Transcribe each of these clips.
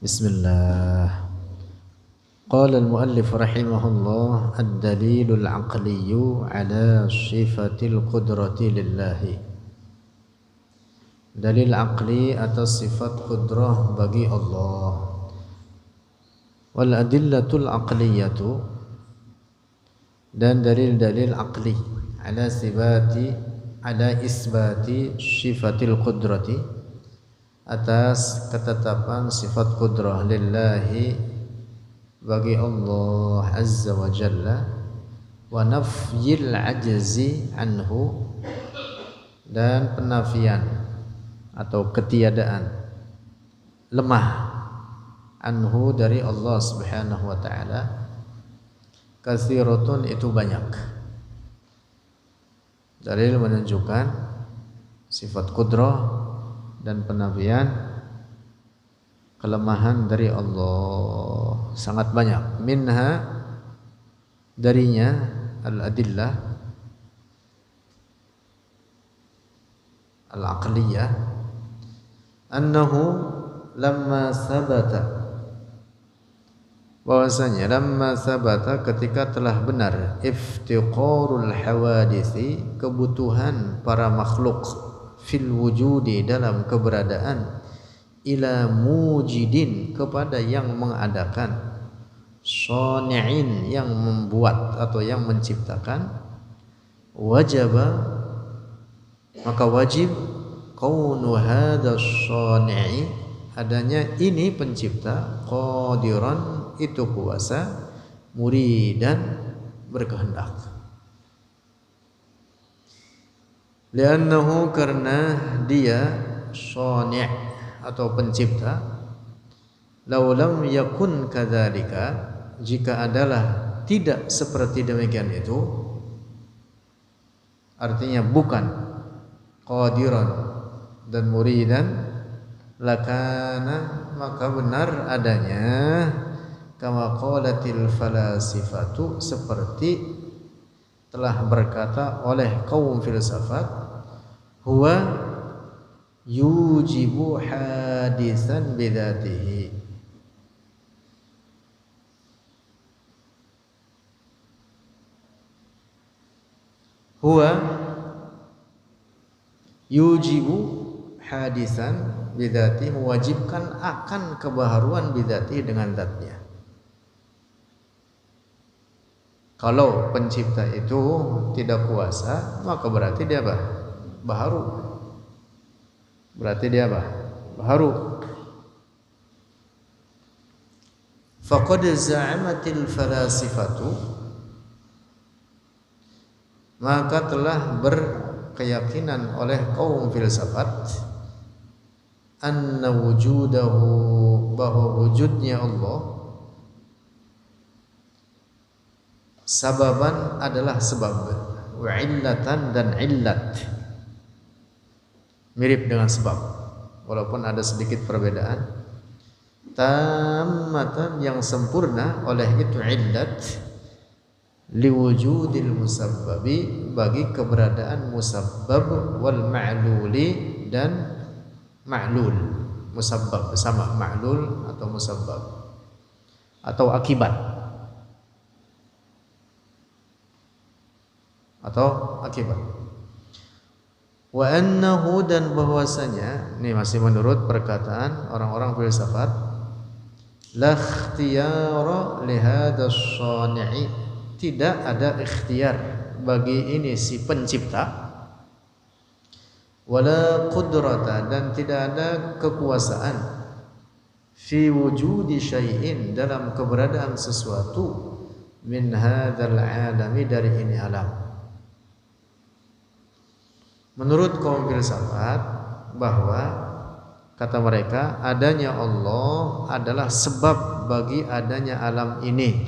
Bismillah. Qala al-muallif rahimahullah ad-dalilul aqliyyu ala sifatil qudrati lillahi. Dalil aqli atas sifat qudrah bagi Allah. Wal adillatul aqliyatu, dan dalil-dalil aqli ala isbati sifatil qudrati, atas ketetapan sifat qudrah lillahi bagi Allah azza wa jalla, wa nafyil ajzi anhu, dan penafian atau ketiadaan lemah anhu dari Allah subhanahu wa ta'ala, katsiratun itu banyak. Dalil menunjukkan sifat qudrah dan penafian kelemahan dari Allah sangat banyak. Minha, darinya, al-adillah al-aqliyah, annahu lamma sabata, bahwasanya lamma sabata, ketika telah benar, iftiqarul hawadisi, kebutuhan para makhluk, fil wujudi, dalam keberadaan, ila mujidin, kepada yang mengadakan, shani'in, yang membuat atau yang menciptakan, wajaba, maka wajib, kaunu hadha shani'i, adanya ini pencipta, qadiran, itu kuasa, muridan, berkehendak. Li'annahu, karena dia shani' atau pencipta, law lam yakun kadzalika, jika adalah tidak seperti demikian itu, artinya bukan qadiran dan muridan, lakana, maka benar adanya, kama qalatil falasifatu, seperti telah berkata oleh kaum filsafat, huwa yujibu hadisan bidzatihi, huwa yujibu hadisan bidzatihi, mewajibkan akan kebaharuan bidzatihi, dengan zatnya. Kalau pencipta itu tidak kuasa, maka berarti dia apa? Baharu. Berarti dia apa? Baharu. Faqad za'amatil falasifatu, maka telah berkeyakinan oleh kaum filsafat, anna wujudahu, bahwa wujudnya Allah, sababan adalah sebab, wa illatan, dan illat mirip dengan sebab walaupun ada sedikit perbedaan, tammatan, yang sempurna, oleh itu illat, liwujudil musabbabi, bagi keberadaan musabbab, wal ma'luli, dan ma'lul. Musabbab sama ma'lul atau musabbab atau akibat, wa annahu, dan bahwasanya, ini masih menurut perkataan orang-orang filsafat, la ikhtiyara li hadha shani'i, tidak ada ikhtiar bagi ini si pencipta, wala qudrata, dan tidak ada kekuasaan, fi wujudi syai'in, dalam keberadaan sesuatu, min hadzal alami, dari ini alam. Menurut kaum filsafat, bahwa kata mereka, adanya Allah adalah sebab bagi adanya alam ini.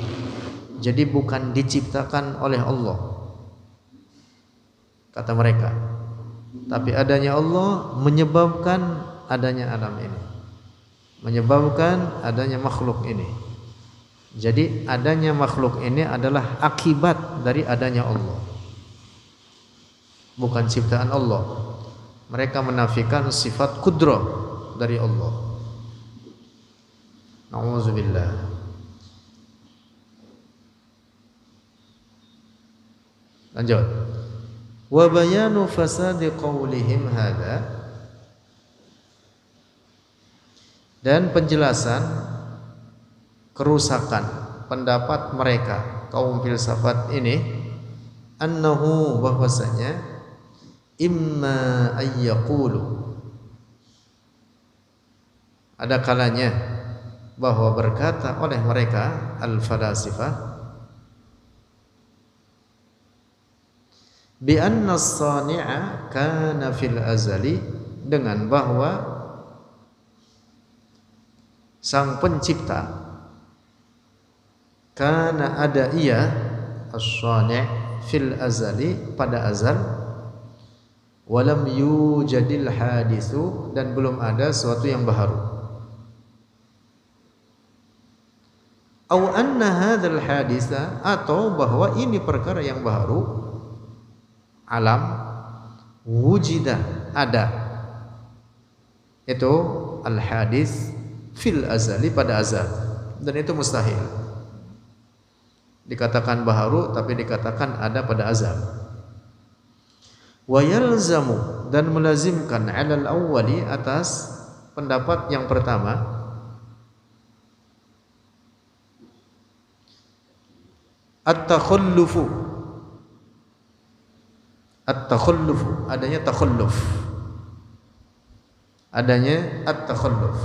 Jadi bukan diciptakan oleh Allah, kata mereka, tapi adanya Allah menyebabkan adanya alam ini, menyebabkan adanya makhluk ini. Jadi adanya makhluk ini adalah akibat dari adanya Allah, bukan ciptaan Allah. Mereka menafikan sifat qudrah dari Allah. Nauzubillah. Lanjut. Wa bayanu fasadi qaulihim hadza, dan penjelasan kerusakan pendapat mereka kaum filsafat ini, annahu, bahwasanya, imma ayyaqulu, ada kalanya bahwa berkata oleh mereka al-falasifah, bi anna as-sani'a kana fil azali, dengan bahwa sang pencipta, kana ada ia, as-sani' fil azali, pada azal, walam yujadil hadithu, dan belum ada sesuatu yang baru, au anna hadzal haditha, atau bahwa ini perkara yang baru, alam, wujida, ada, itu al hadis fil azali, pada azal, dan itu mustahil dikatakan baharu tapi dikatakan ada pada azal. Wa yalzamu, dan melazimkan, alal awwali, atas pendapat yang pertama, at-takhallufu, at-takhallufu, adanya takhalluf, adanya at-takhalluf,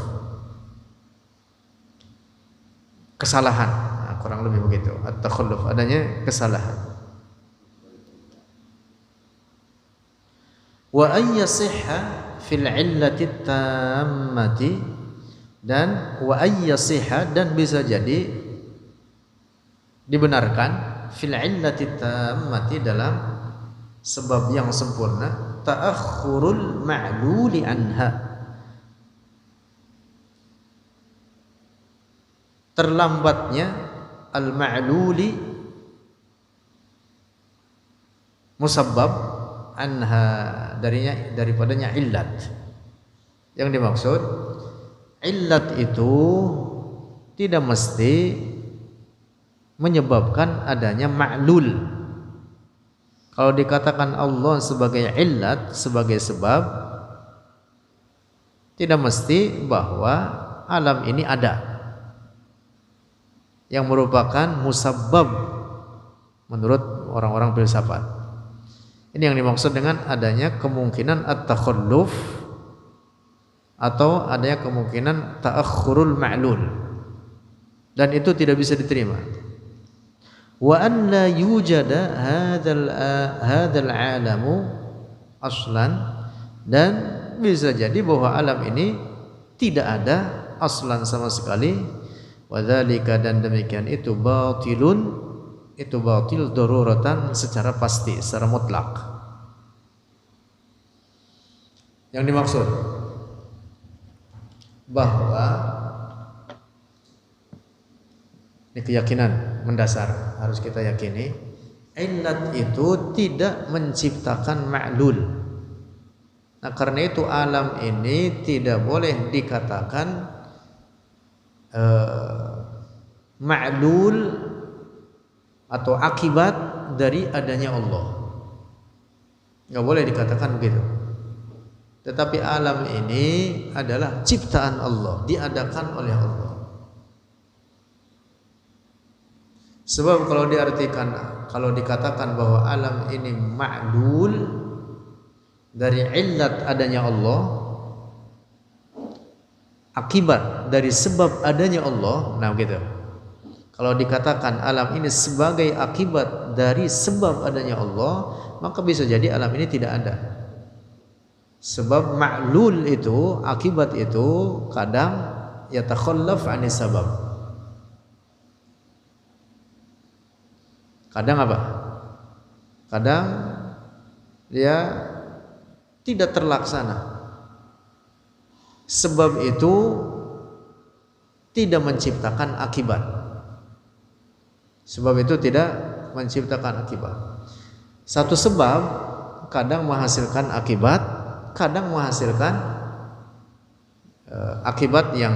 kesalahan, kurang lebih begitu, at-takhalluf, adanya kesalahan. Wa ayyasihha fil illati tammati, dan wa ayyasihha, dan bisa jadi dibenarkan, fil illati tammati, dalam sebab yang sempurna, ta'akhurul ma'luli anha, terlambatnya al-ma'luli, musabbab, anha, daripadanya illat. Yang dimaksud illat itu tidak mesti menyebabkan adanya ma'lul. Kalau dikatakan Allah sebagai illat, sebagai sebab, tidak mesti bahwa alam ini ada yang merupakan musabbab menurut orang-orang filsafat. Ini yang dimaksud dengan adanya kemungkinan at-takhalluf, atau adanya kemungkinan ta'akhurul ma'lul, dan itu tidak bisa diterima. Wa an la yujada hadzal alamu aslan, dan bisa jadi bahwa alam ini tidak ada aslan sama sekali. Wa dzalika, dan demikian itu, batilun, itu batil daruratan, secara pasti, secara mutlak. Yang dimaksud bahwa ini keyakinan mendasar, harus kita yakini, illat itu tidak menciptakan ma'lul. Nah, karena itu alam ini tidak boleh dikatakan ma'lul atau akibat dari adanya Allah. Nggak boleh dikatakan begitu. Tetapi alam ini adalah ciptaan Allah, diadakan oleh Allah. Sebab kalau diartikan, kalau dikatakan bahwa alam ini ma'lul dari illat adanya Allah, akibat dari sebab adanya Allah, nah begitu. Kalau dikatakan alam ini sebagai akibat dari sebab adanya Allah, maka bisa jadi alam ini tidak ada. Sebab ma'lul itu, akibat itu kadang yatakhallaf 'anis sabab. Kadang apa? Kadang dia tidak terlaksana. Sebab itu tidak menciptakan akibat. Sebab itu tidak menciptakan akibat. Satu sebab kadang menghasilkan akibat, kadang menghasilkan akibat yang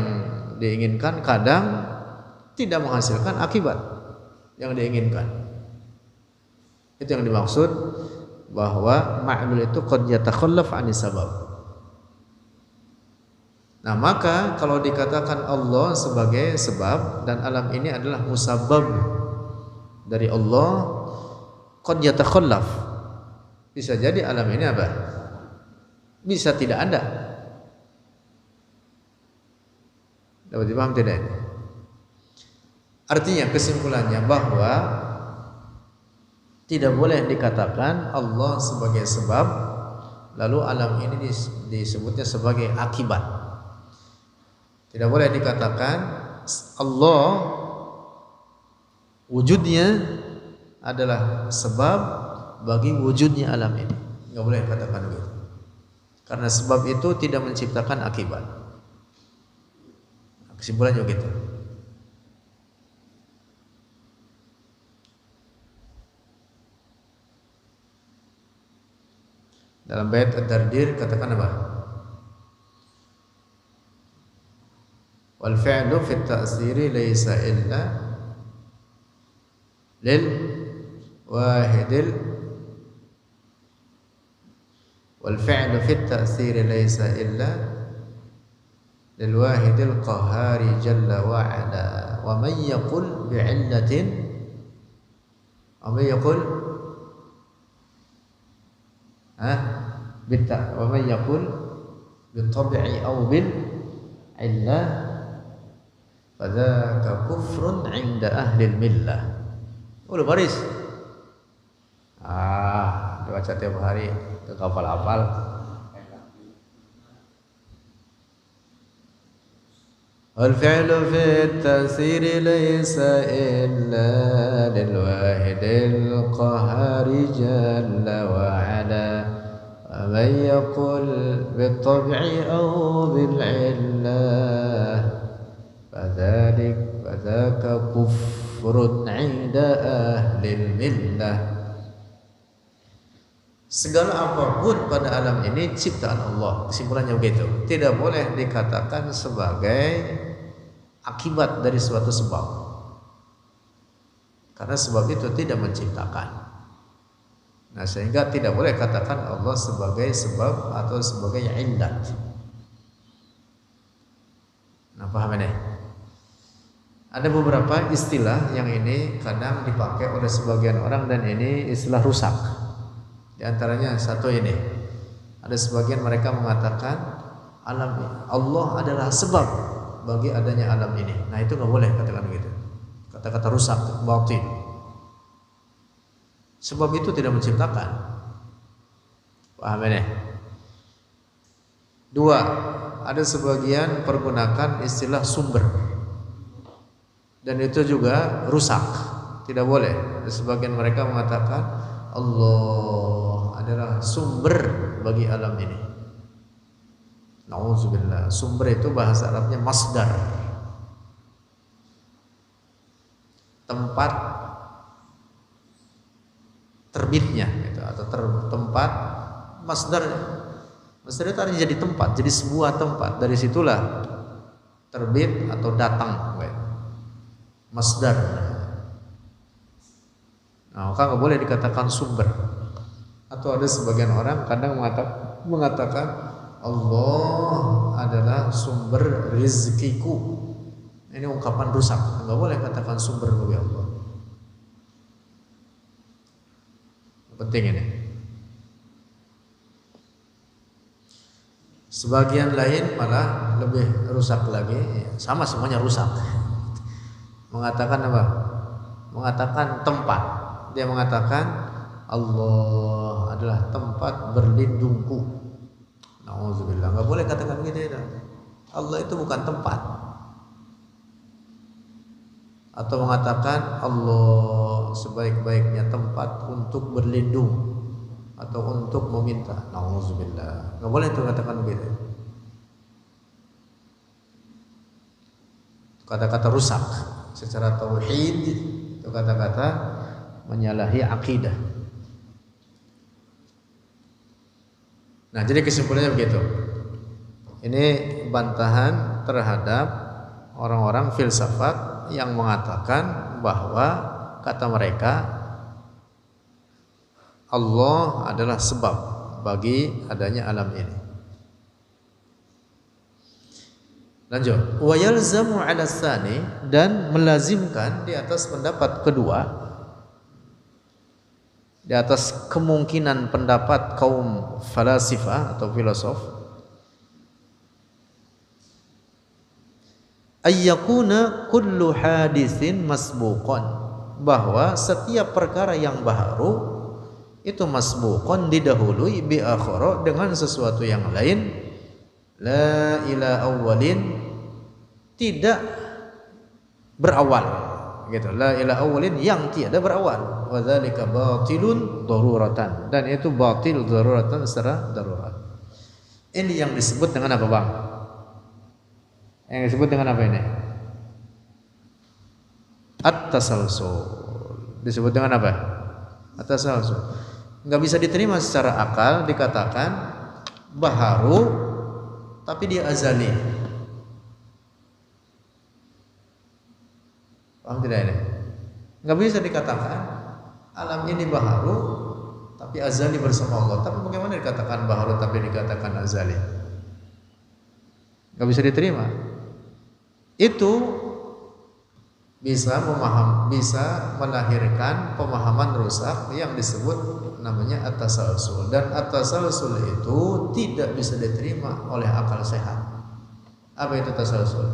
diinginkan, kadang tidak menghasilkan akibat yang diinginkan. Itu yang dimaksud bahwa ma'lul itu qad yatakhallaf 'anis sabab. Nah, maka kalau dikatakan Allah sebagai sebab dan alam ini adalah musabbab dari Allah, qad yatakhallaf. Bisa jadi alam ini apa? Bisa tidak ada. Dapat dipaham tidak ini? Artinya kesimpulannya bahwa tidak boleh dikatakan Allah sebagai sebab lalu alam ini disebutnya sebagai akibat. Tidak boleh dikatakan Allah wujudnya adalah sebab bagi wujudnya alam ini. Enggak boleh katakan begitu. Karena sebab itu tidak menciptakan akibat. Kesimpulannya begitu. Dalam bait Ad-Dardir katakan apa? Wal fi'lu fi at-ta'siri laysa illa lil wahidil wal fi'lu fi at-ta'siri laysa illa lil wahidil qahhari jalla wa ala wa man yaqul bi'illatin wa man yaqul bitta wa man yaqul bitab'i aw bil illah fadzaka kufrun 'inda ahli millah. Udah baris. Baca tiap hari ke hafal-hafal. Al fi'lu fi at-tasir laysa illa lil wahidil qahhari jalla wa ala wa man yaqul bit tab'i aw bil illah fadzaka kufrun 'inda ahlil millah. Segala apapun pada alam ini ciptaan Allah. Kesimpulannya begitu. Tidak boleh dikatakan sebagai akibat dari suatu sebab. Karena sebab itu tidak menciptakan. Nah, sehingga tidak boleh katakan Allah sebagai sebab atau sebagai illat. Nah, paham ini? Ada beberapa istilah yang ini kadang dipakai oleh sebagian orang dan ini istilah rusak. Di antaranya satu ini. Ada sebagian mereka mengatakan alam Allah adalah sebab bagi adanya alam ini. Nah, itu enggak boleh katakan begitu. Kata-kata rusak, batil. Sebab itu tidak menciptakan. Paham ini? Dua, ada sebagian pergunakan istilah sumber. Dan itu juga rusak. Tidak boleh. Ada sebagian mereka mengatakan Allah adalah sumber bagi alam ini. Nauzubillah. Sumber itu bahasa Arabnya masdar. Tempat terbitnya gitu, atau tempat masdar. Masdar itu artinya jadi tempat, jadi sebuah tempat. Dari situlah terbit atau datang. Masdar. Nah, maka nggak boleh dikatakan sumber. Atau ada sebagian orang kadang mengatakan Allah adalah sumber rizkiku. Ini ungkapan rusak. Nggak boleh katakan sumber bagi Allah. Penting ini. Sebagian lain malah lebih rusak lagi. Sama semuanya rusak. Mengatakan apa? Mengatakan tempat. Dia mengatakan Allah adalah tempat berlindungku. Nauzubillah. Enggak boleh katakan begitu ya. Allah itu bukan tempat. Atau mengatakan Allah sebaik-baiknya tempat untuk berlindung atau untuk meminta. Nauzubillah. Enggak boleh itu katakan begitu. Kata-kata rusak secara tauhid, itu kata-kata menyalahi akidah. Nah, jadi kesimpulannya begitu. Ini bantahan terhadap orang-orang filsafat yang mengatakan bahwa kata mereka Allah adalah sebab bagi adanya alam ini. Lanjut, wa yalzamu 'ala tsani, dan melazimkan di atas pendapat kedua, di atas kemungkinan pendapat kaum falasifah atau filosof, ayyakuna kullu haditsin masbuqan, bahwa setiap perkara yang baru itu masbuqan, didahului, bi akhara, dengan sesuatu yang lain, la ila awwalin, tidak berawal gitu, la ila awwalin, yang tiada berawal, wa dzalika batilun daruratan, dan itu batil daruratan, secara darurat. Ini yang disebut dengan apa, Bang? Yang disebut dengan apa ini? At-tasalsul. Disebut dengan apa? At-tasalsul. Enggak bisa diterima secara akal dikatakan baharu tapi dia azali. Paham tidak ini? Enggak bisa dikatakan alam ini baharu tapi azali bersama Allah. Tapi bagaimana dikatakan baharu tapi dikatakan azali? Enggak bisa diterima. Itu bisa melahirkan pemahaman rusak yang disebut namanya at-tasalsul, dan at-tasalsul itu tidak bisa diterima oleh akal sehat. Apa itu tasalsul?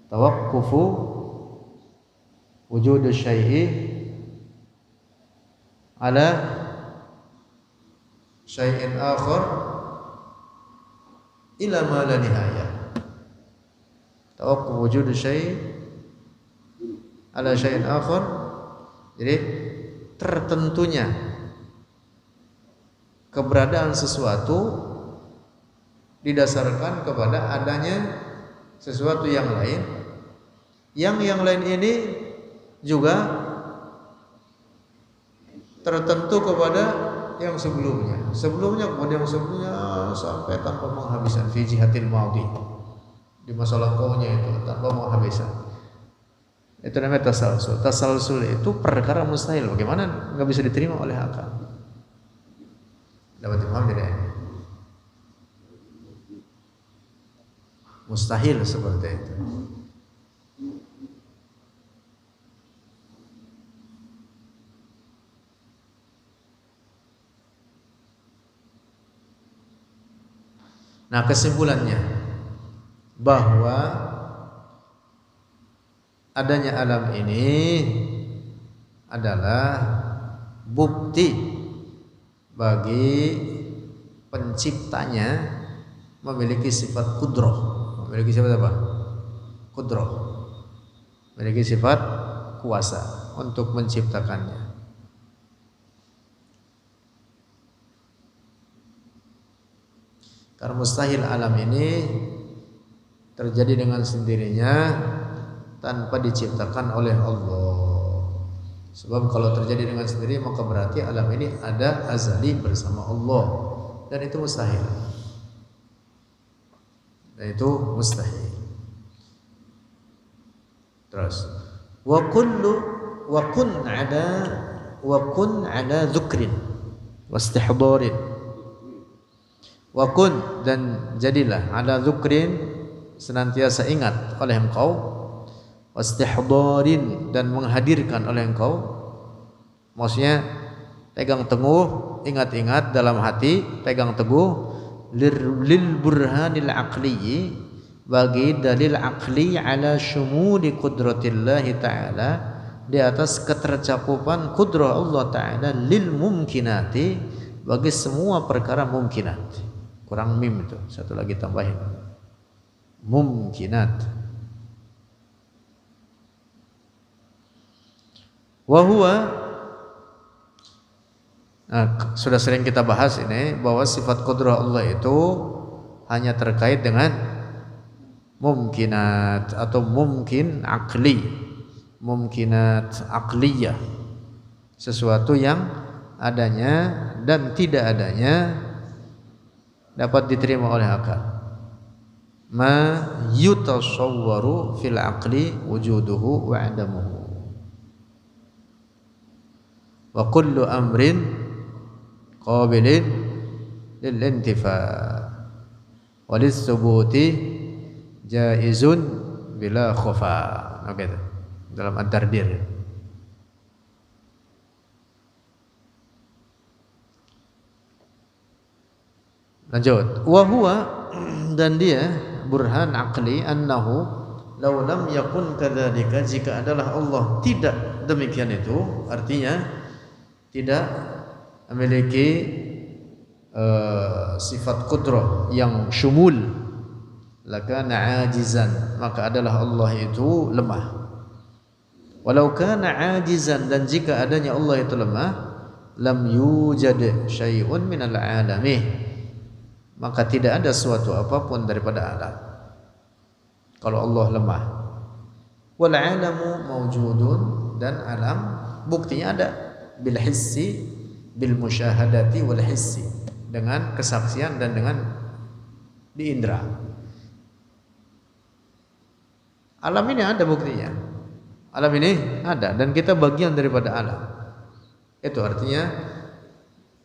Tawaqqufu wujud syai'i ala syai'in akhar ila ma la nihayah. Tawaqquf wujud syai' ala syai'in akhar, jadi tertentunya keberadaan sesuatu didasarkan kepada adanya sesuatu yang lain, yang lain ini juga tertentu kepada yang sebelumnya kepada yang sebelumnya, sampai tanpa penghabisan, fi jihatil maudi, di masa lampaunya itu tanpa penghabisan. Itu namanya tasalsul. Tasalsul itu perkara mustahil. Bagaimana? Enggak bisa diterima oleh akal. Dapat dipaham tidak? Mustahil seperti itu. Nah, kesimpulannya bahwa adanya alam ini adalah bukti bagi penciptanya memiliki sifat qudrah. Memiliki sifat apa? Qudrah. Memiliki sifat kuasa untuk menciptakannya. Karena mustahil alam ini terjadi dengan sendirinya tanpa diciptakan oleh Allah. Sebab kalau terjadi dengan sendiri maka berarti alam ini ada azali bersama Allah, dan itu mustahil. Dan itu mustahil. Terus wa kun ala dzukrin wastihdarin. Wa kun, dan jadilah, ala dzukrin, senantiasa ingat oleh engkau, wastihdarin, dan menghadirkan oleh engkau. Maksudnya pegang teguh, ingat-ingat dalam hati, pegang teguh lil burhanil aqli, bagi dalil aqli ala syumuli qudratillahi ta'ala, di atas ketercakupan kudrah Allah ta'ala, lil mumkinati, bagi semua perkara mumkinat. Kurang mim itu, satu lagi tambahin, mumkinat. Wahwa, nah, sudah sering kita bahas ini, bahwa sifat qudrah Allah itu hanya terkait dengan mumkinat atau mungkin akli, mumkinat akliyah, sesuatu yang adanya dan tidak adanya dapat diterima oleh akal. ma yutasawwaru fil aqli wujuduhu wa adamuhu wa kullu amrin qabilin lil intifa walis subuti jaizun bila khofa. Oke, dalam Ad-Dardir. Lanjut. Wa huwa, dan dia burhan aqli annahu law lam yakun kadzalika, jika adalah Allah tidak demikian itu, artinya tidak memiliki sifat qudrah yang syumul, lakana ajizan, maka adalah Allah itu lemah. Walau kana ajizan, dan jika adanya Allah itu lemah, lam yujad syai'un minal alami, maka tidak ada suatu apapun daripada alam kalau Allah lemah. Wal alamu mawjudun, dan alam buktinya ada, bil hissi, bil musyahadati wal hissi, dengan kesaksian dan dengan di indera. Alam ini ada buktinya, alam ini ada, dan kita bagian daripada alam. Itu artinya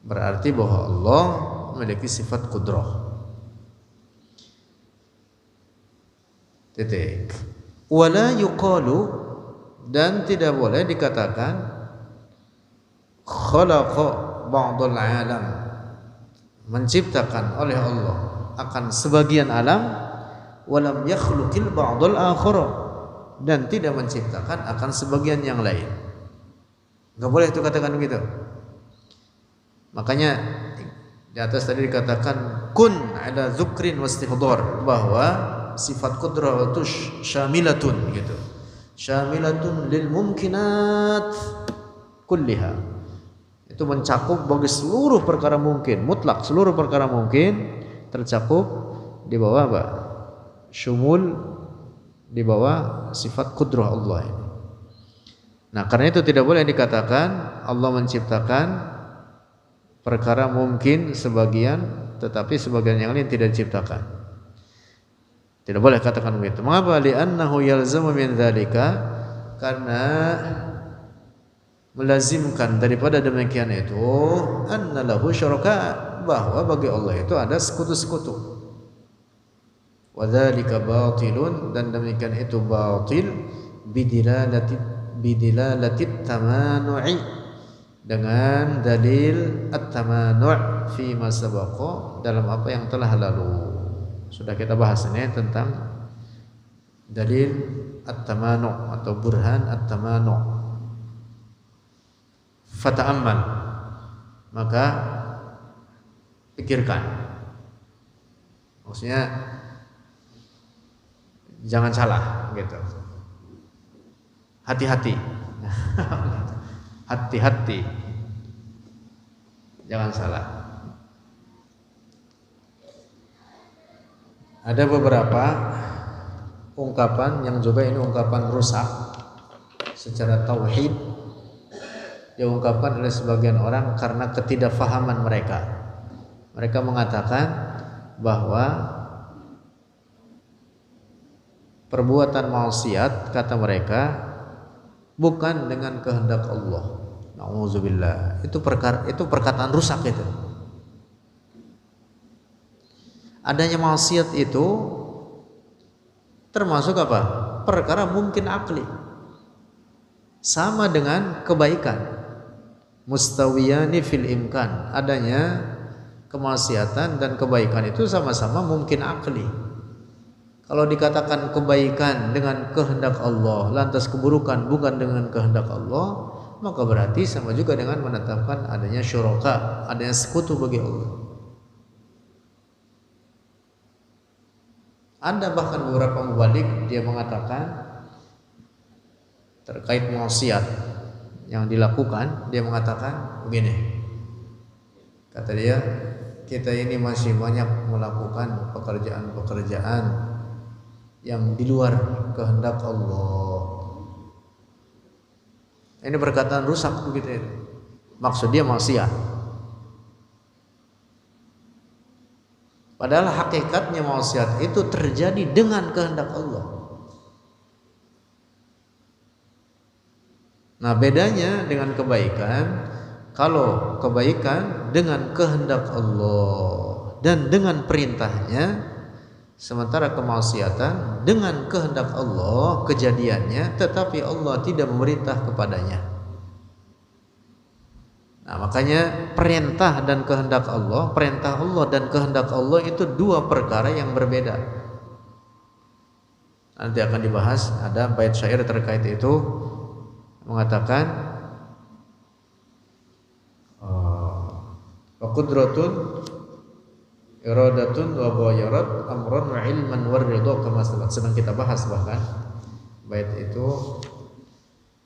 berarti bahwa Allah memiliki sifat qudrah. Titik. Wala yuqalu, dan tidak boleh dikatakan khalaqa ba'dul alam, menciptakan oleh Allah akan sebagian alam, walam yakhluqil ba'dul akhara, dan tidak menciptakan akan sebagian yang lain. Enggak boleh itu katakan begitu. Makanya di atas tadi dikatakan kun ala dzukrin wastihdar, bahwa sifat qudrah itu syamilatun gitu. Syamilatun lil mumkinat kulliha. Itu mencakup bagi seluruh perkara mungkin, mutlak seluruh perkara mungkin tercakup di bawah apa? Syumul, di bawah sifat qudrah Allah ini. Nah, karena itu tidak boleh dikatakan Allah menciptakan perkara mungkin sebagian, tetapi sebagian yang lain tidak diciptakan. Tidak boleh katakan begitu. Mengapa? Li'annahu yalzamu min dzalika, karena melazimkan daripada demikian itu anna lahu syuraka, bahwa bagi Allah itu ada sekutu-sekutu. Wa dzalika batilun, dan demikian itu batil bidilalati tamanu'i, dengan dalil at-tamanu' fi ma sabaqa, dalam apa yang telah lalu. Sudah kita bahas ini tentang dalil at-tamanu' atau burhan at-tamanu'. Fata'ammal, maka pikirkan. Maksudnya jangan salah gitu. Hati-hati. Hati-hati, jangan salah. Ada beberapa ungkapan yang juga ini ungkapan rusak secara tauhid, diungkapkan oleh sebagian orang karena ketidakfahaman mereka. Mereka mengatakan bahwa perbuatan maksiat, kata mereka, bukan dengan kehendak Allah. Nauzubillah. Itu perkataan rusak itu. Adanya maksiat itu termasuk apa? Perkara mungkin akli. Sama dengan kebaikan. Mustawiyani fil imkan. Adanya kemaksiatan dan kebaikan itu sama-sama mungkin akli. Kalau dikatakan kebaikan dengan kehendak Allah, lantas keburukan bukan dengan kehendak Allah, maka berarti sama juga dengan menetapkan adanya syuraka, adanya sekutu bagi Allah. Ada bahkan beberapa mubalik dia mengatakan terkait maksiat yang dilakukan, dia mengatakan begini. Kata dia, kita ini masih banyak melakukan pekerjaan-pekerjaan yang di luar kehendak Allah. Ini perkataan rusak begitu itu. Maksud dia maksiat. Padahal hakikatnya maksiat itu terjadi dengan kehendak Allah. Nah, bedanya dengan kebaikan, kalau kebaikan dengan kehendak Allah dan dengan perintahnya, sementara kemaksiatan dengan kehendak Allah kejadiannya, tetapi Allah tidak memerintah kepadanya. Nah, makanya perintah dan kehendak Allah, perintah Allah dan kehendak Allah itu dua perkara yang berbeda. Nanti akan dibahas, ada bait syair terkait itu mengatakan wa qudratun iradatun wa ghayarat amran wa ilman wa ridha kama sedang kita bahas bahkan bait itu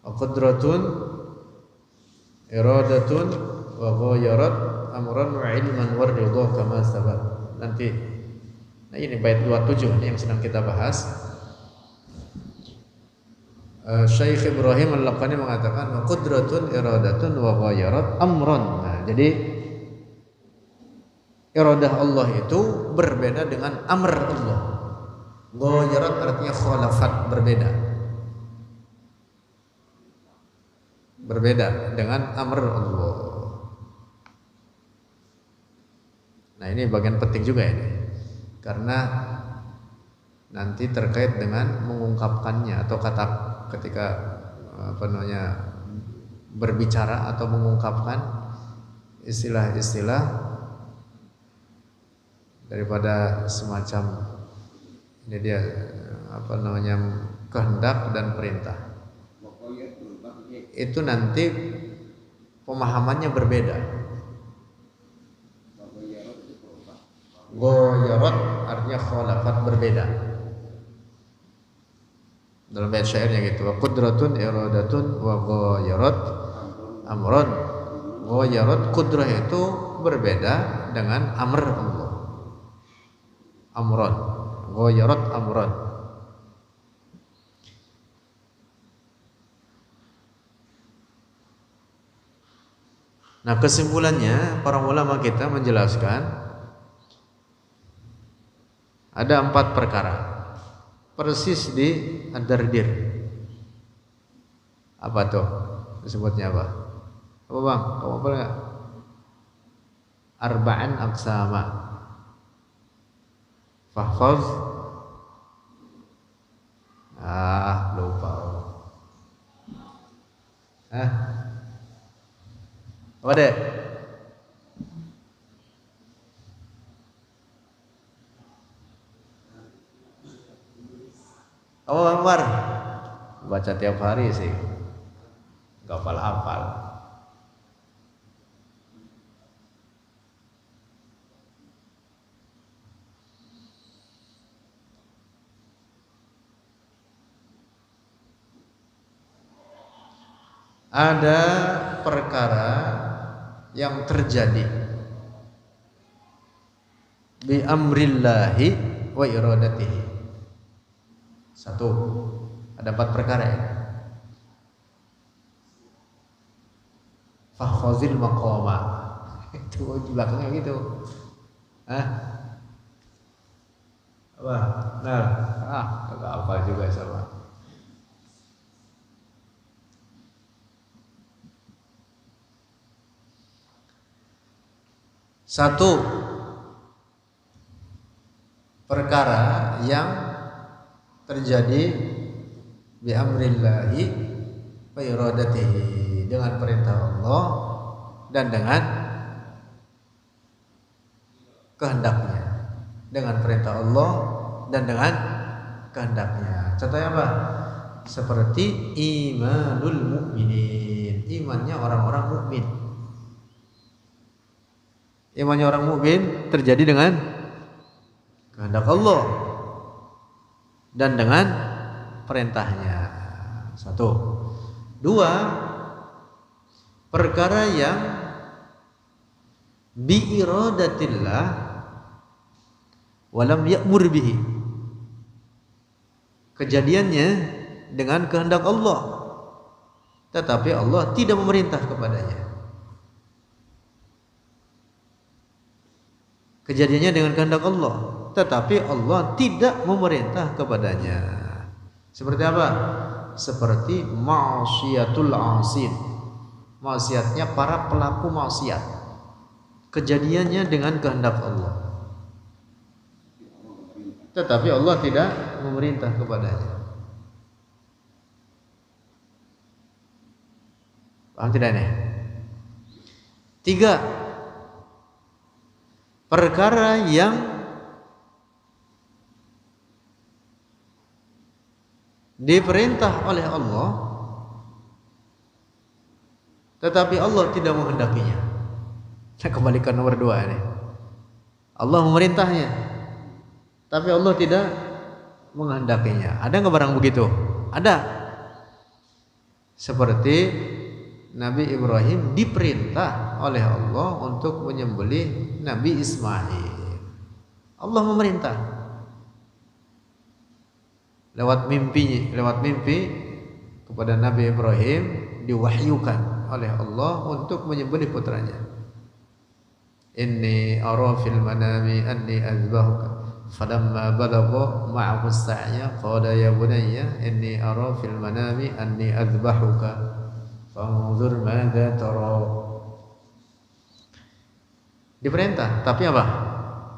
wa qudratun iradatun wa ghayarat amran wa ilman wa ridha kama sabab. Nanti nah ini bait 27 ini yang sedang kita bahas. Syekh Ibrahim Al-Laqani mengatakan wa qudratun iradatun wa ghayarat amran. Nah, jadi iradah Allah itu berbeda dengan amr Allah. Ghayarat artinya khalafat, berbeda dengan amr Allah. Nah, ini bagian penting juga ini, karena nanti terkait dengan mengungkapkannya atau kata ketika berbicara atau mengungkapkan istilah-istilah daripada semacam ini dia kehendak dan perintah. Itu nanti pemahamannya berbeda. Ghayarat artinya khalafat, berbeda. Dalam bait syairnya gitu, wa qudratun iradatun wa ghayarat amran. Ghayarat qudrah itu berbeda dengan amr Allah. Amran, ghayarat amran. Nah, kesimpulannya para ulama kita menjelaskan ada 4 perkara persis di Ad-Dardir. Apa tuh disebutnya apa? Apa bang? Kamu apa enggak? Arba'an aqsama fahfaz. Lupa. Apa deh? Kamu Anwar baca tiap hari sih, gak hafal-hafal. Ada perkara yang terjadi bi amrillahi wa iradatihi. Satu, ada 4 perkara ya. Fakhazil maqama. Itu di belakangnya gitu. Apa? Nah, kagak apa juga sama. Satu perkara yang terjadi bi amrillahi wa iradatihi, dengan perintah Allah dan dengan kehendaknya. Dengan perintah Allah dan dengan kehendaknya. Contohnya apa? Seperti imanul mukminin, imannya orang-orang mukmin. Imannya orang mukmin terjadi dengan kehendak Allah dan dengan perintahnya. Satu. Dua, perkara yang biiradatillah walam ya'mur bihi, kejadiannya dengan kehendak Allah tetapi Allah tidak memerintah kepadanya. Kejadiannya dengan kehendak Allah, tetapi Allah tidak memerintah kepadanya. Seperti apa? Seperti ma'siyatul 'asin. Maksiatnya para pelaku maksiat. Kejadiannya dengan kehendak Allah, tetapi Allah tidak memerintah kepadanya. Paham tidak nih? 3, perkara yang diperintah oleh Allah tetapi Allah tidak menghendakinya. Saya kembalikan nomor 2 nih. Allah memerintahnya tapi Allah tidak menghendakinya. Ada nggak barang begitu? Ada. Seperti Nabi Ibrahim diperintah oleh Allah untuk menyembelih Nabi Ismail. Allah memerintah lewat mimpi kepada Nabi Ibrahim, diwahyukan oleh Allah untuk menyembelih putranya. Inni ara fil manami anni azbahuka falamma balagha ma'ahu as-sa'ya qala ya bunayya inni ara fil manami anni azbahuka fanzur madza tara. Diperintah, tapi apa?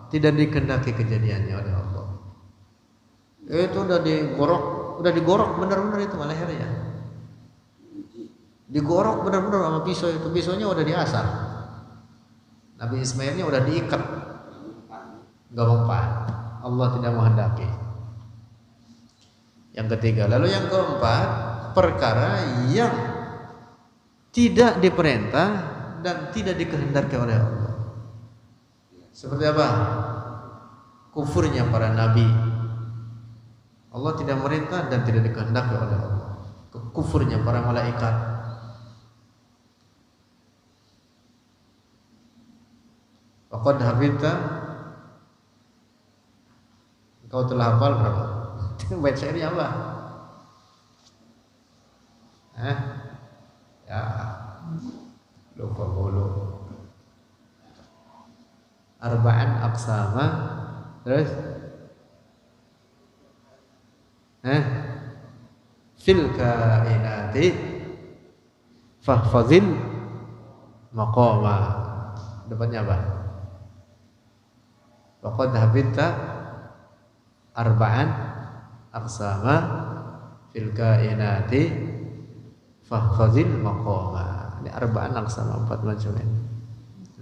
Tidak dikehendaki kejadiannya oleh Allah. Itu udah digorok benar-benar itu lehernya. Digorok benar-benar sama pisau itu. Pisaunya udah diasah. Nabi Ismailnya udah diikat. Enggak mempan. Allah tidak menghendaki. Yang ketiga, lalu yang keempat, perkara yang tidak diperintah dan tidak dikehendaki oleh Allah. Seperti apa? Kufurnya para nabi. Allah tidak merintah dan tidak dikehendaki oleh Allah. Kufurnya para malaikat. Faqad hafidta, engkau telah hafal berapa? Bait syairnya apa? Ya, lupa mulu. Arba'an aqsama, terus fil kainati fahfazil maqama. Depannya apa? Waqad habita arba'an aqsama fil kainati fahfazil maqama. Ini arba'an aqsama, 4 macam ini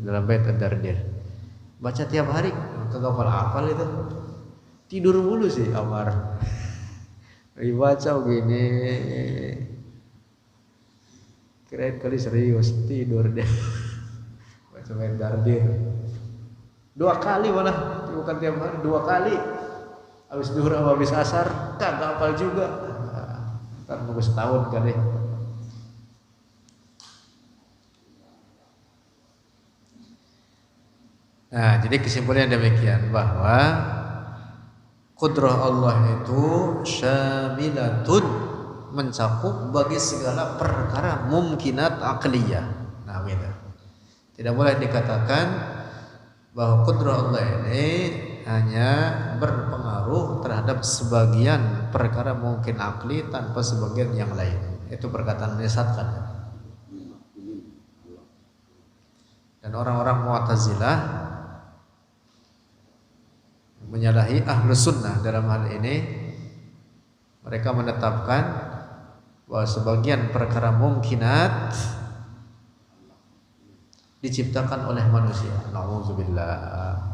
dalam bait ad-dardir. Baca tiap hari, kagak hafal itu. Tidur mulu sih Amar. Dibaca begini. Kirain kali serius, tidur deh. Baca bait dardir. 2 kali malah, bukan tiap hari, 2 kali. Habis zuhur sama habis asar, kagak hafal juga. Kan nunggu setahun kali. Nah, jadi kesimpulannya demikian, bahwa kudrah Allah itu syamilatun, mencakup bagi segala perkara mumkinat aqliyah. Nah, gitu. Tidak boleh dikatakan bahwa kudrah Allah ini hanya berpengaruh terhadap sebagian perkara mungkin akli tanpa sebagian yang lain. Itu perkataan menyesatkan. Dan orang-orang Mu'tazilah menyalahi Ahlus Sunnah dalam hal ini. Mereka menetapkan bahwa sebagian perkara mungkinat diciptakan oleh manusia. Nauzubillah.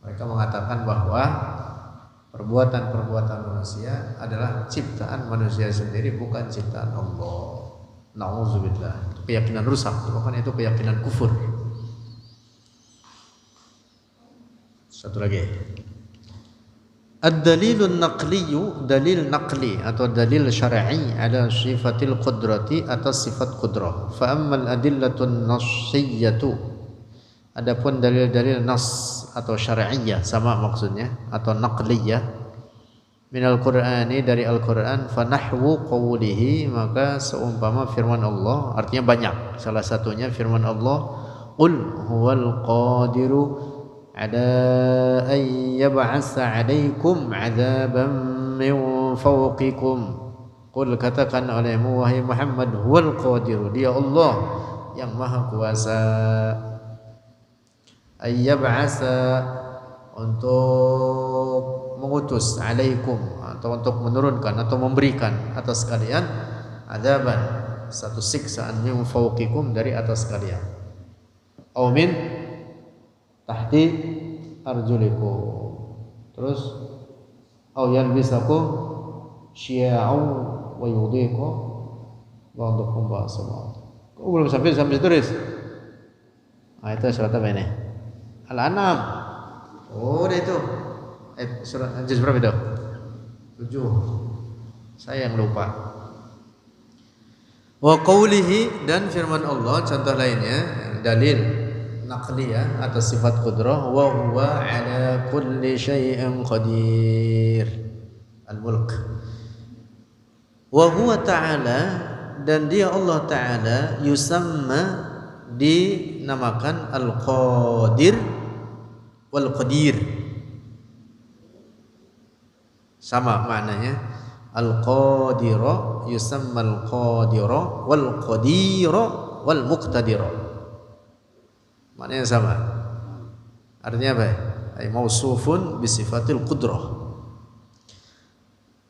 Mereka mengatakan bahwa perbuatan-perbuatan manusia adalah ciptaan manusia sendiri, bukan ciptaan Allah. Nauzubillah. Keyakinan rusak, bahkan itu keyakinan kufur. Satu lagi. Ad-dalilun naqliyu, dalil naqli atau dalil syar'i ala sifatil qudrati, atas sifat qudrah. Fa ammal adillatun nassiyatu, adapun dalil-dalil nas atau syar'iyyah sama maksudnya, atau naqliyah, minal qur'ani, dari Al-Qur'an, fa nahwu qawlihi, maka seumpama firman Allah, artinya banyak. Salah satunya firman Allah, qul huwal qadiru ada an yab'atsa 'alaikum 'adzaban min fawqikum. Qul, katakan olehmu wahai Muhammad, huwal qadir, dia Allah yang maha kuasa. Ayyab'asa, untuk mengutus, alaikum, atau untuk menurunkan atau memberikan atas kalian, adzaban, satu siksaan, min fawqikum, dari atas kalian, aw min tahti arjulikum, terus aw yalbisakum syia'u wa yudhiqu ba'dukum ba'sa ba'd. Kok belum sampai situ, Riz? Itu surat apa ini? Al-An'am. Oh, udah itu. Surat juz berapa itu? 7. Saya yang lupa. Wa qawlihi, dan firman Allah, contoh lainnya, dalil naqliyah atas sifat qudrah, wa huwa ala kulli syai'in qadir. Al-Mulk. Wa huwa ta'ala, dan dia Allah Ta'ala, yusamma, dinamakan Al-Qadir wal Qadir. Sama maknanya. Al-Qadira yusamma Al-Qadira wal Qadira wal Muqtadira. Maknanya sama. Artinya apa? Ay mausufun bisifatil qudrah.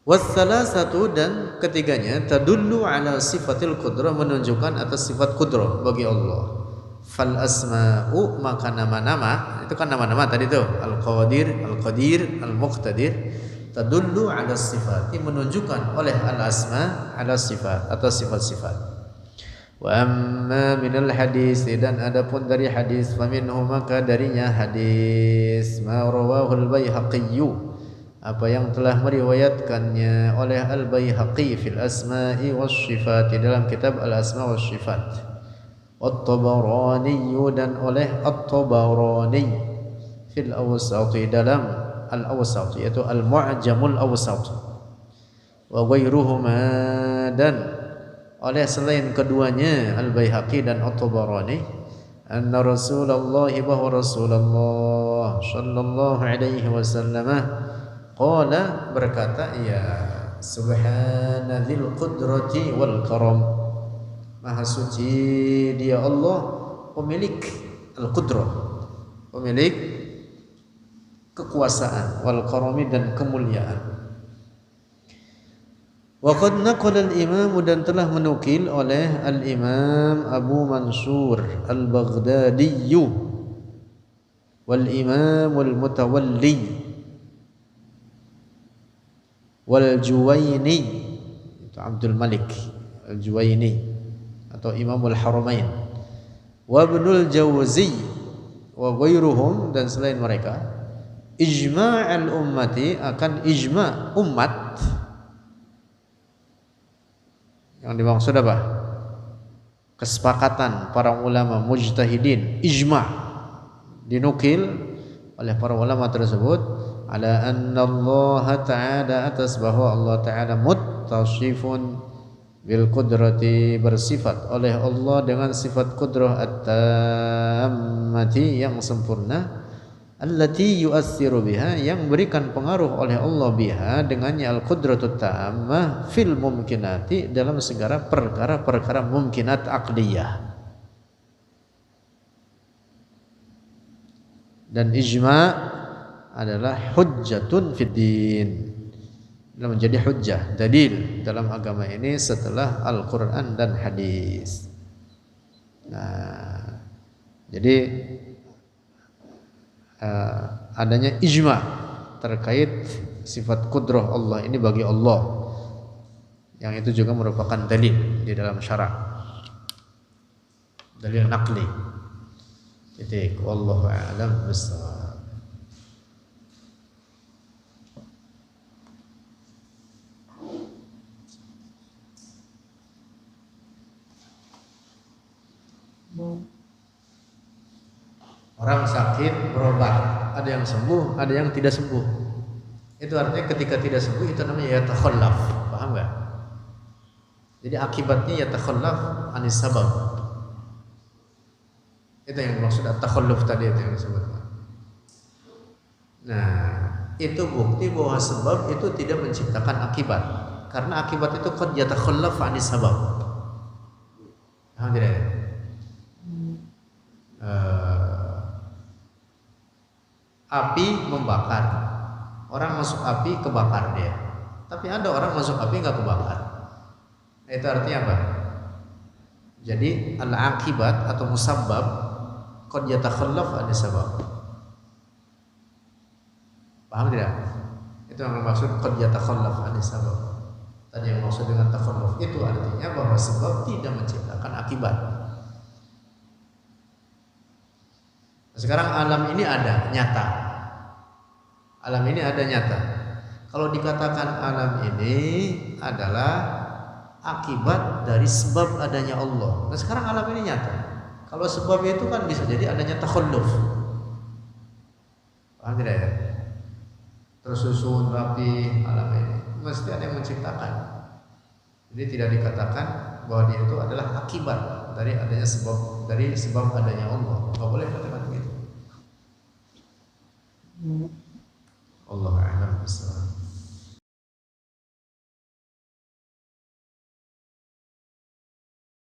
Wassalasatu, dan ketiganya, tadullu ala sifatil qudrah, menunjukkan atas sifat qudrah bagi Allah. Fal asma'u, maka nama-nama, itu kan nama-nama tadi tuh, Al-Qadir, Al-Qadir, Al-Muqtadir, tadullu ala sifati, menunjukkan oleh al-asma ala sifat, atas sifat-sifat. Wa amma minal hadis, dan adapun dari hadis, faminhu, maka darinya hadis, ma rawahul Baihaqi, apa yang telah meriwayatkannya oleh Al-Baihaqi fil asma'i wassifat, dalam kitab Al-Asma' wassifat, At-Tabarani, dan oleh At-Tabarani fil awsati, dalam Al-Awsat, yaitu Al-Mu'jamul Awsat, wa ghairuhuma, dan oleh selain keduanya, Al-Baihaqi dan At-Tabarani, anna Rasulullah, bahwa Rasulullah sallallahu alaihi wasallam qala, berkata, ya subhanadzil qudrati wal karam, maha suci dia Allah, pemilik al-qudrah, pemilik kekuasaan, wal karami, dan kemuliaan. Wa qad naqala al-imam, dan telah menukil oleh al-imam Abu Mansur al-Baghdadi wal imam al-Mutawalli wal Juwaini, itu Abdul Malik al-Juwaini atau Imamul Haramain, wa Ibnul Jauzi wa ghairuhum, dan selain mereka, ijma'al ummati, akan ijma' umat. Yang dimaksud apa? Kesepakatan para ulama mujtahidin, ijma', dinukil oleh para ulama tersebut, ala anna Allah Ta'ala, atas bahwa Allah Ta'ala muttasifun bil qudrati, bersifat oleh Allah dengan sifat qudrah at-tammati, yang sempurna, allati yu'assiru biha, yang berikan pengaruh oleh Allah biha, dengannya al-qudratut tammah, fil mumkinati, dalam segala perkara-perkara mumkinat aqliyah. Dan ijma' adalah hujjatun fid din, menjadi hujjah, dalil dalam agama ini setelah Al-Quran dan hadis. Nah, jadi adanya ijma' terkait sifat qudrah Allah ini bagi Allah, yang itu juga merupakan dalil di dalam syara', dalil naqli. Titik. Wallahu a'lam bissawab. Orang sakit berobat, ada yang sembuh, ada yang tidak sembuh. Itu artinya ketika tidak sembuh itu namanya yatakhallaf, paham enggak? Jadi akibatnya yatakhallaf anis sabab. Itu yang dimaksud at-takhalluf tadi, itu yang disebutkan. Nah, itu bukti bahwa sebab itu tidak menciptakan akibat. Karena akibat itu qad yatakhallaf 'ani sabab. Alhamdulillah. Api membakar. Orang masuk api kebakar dia. Tapi ada orang masuk api nggak kebakar. Itu artinya apa? Jadi al-akibat atau musabbab qad yatakhallaf 'ani sabab. Paham tidak? Itu yang maksud qad yatakhallaf 'ani sabab. Tadi yang maksud dengan takhalluf itu artinya bahwa sebab tidak menciptakan akibat. Sekarang alam ini ada nyata. Alam ini ada nyata. Kalau dikatakan alam ini adalah akibat dari sebab adanya Allah. Nah sekarang alam ini nyata. Kalau sebab itu kan bisa jadi adanya takhalluf. Paham tidak ya? Tersusun rapi alam ini. Mesti ada yang menciptakan. Jadi tidak dikatakan bahwa dia itu adalah akibat dari adanya sebab adanya Allah. Enggak boleh katakan begitu. Allah a'lam bishawab.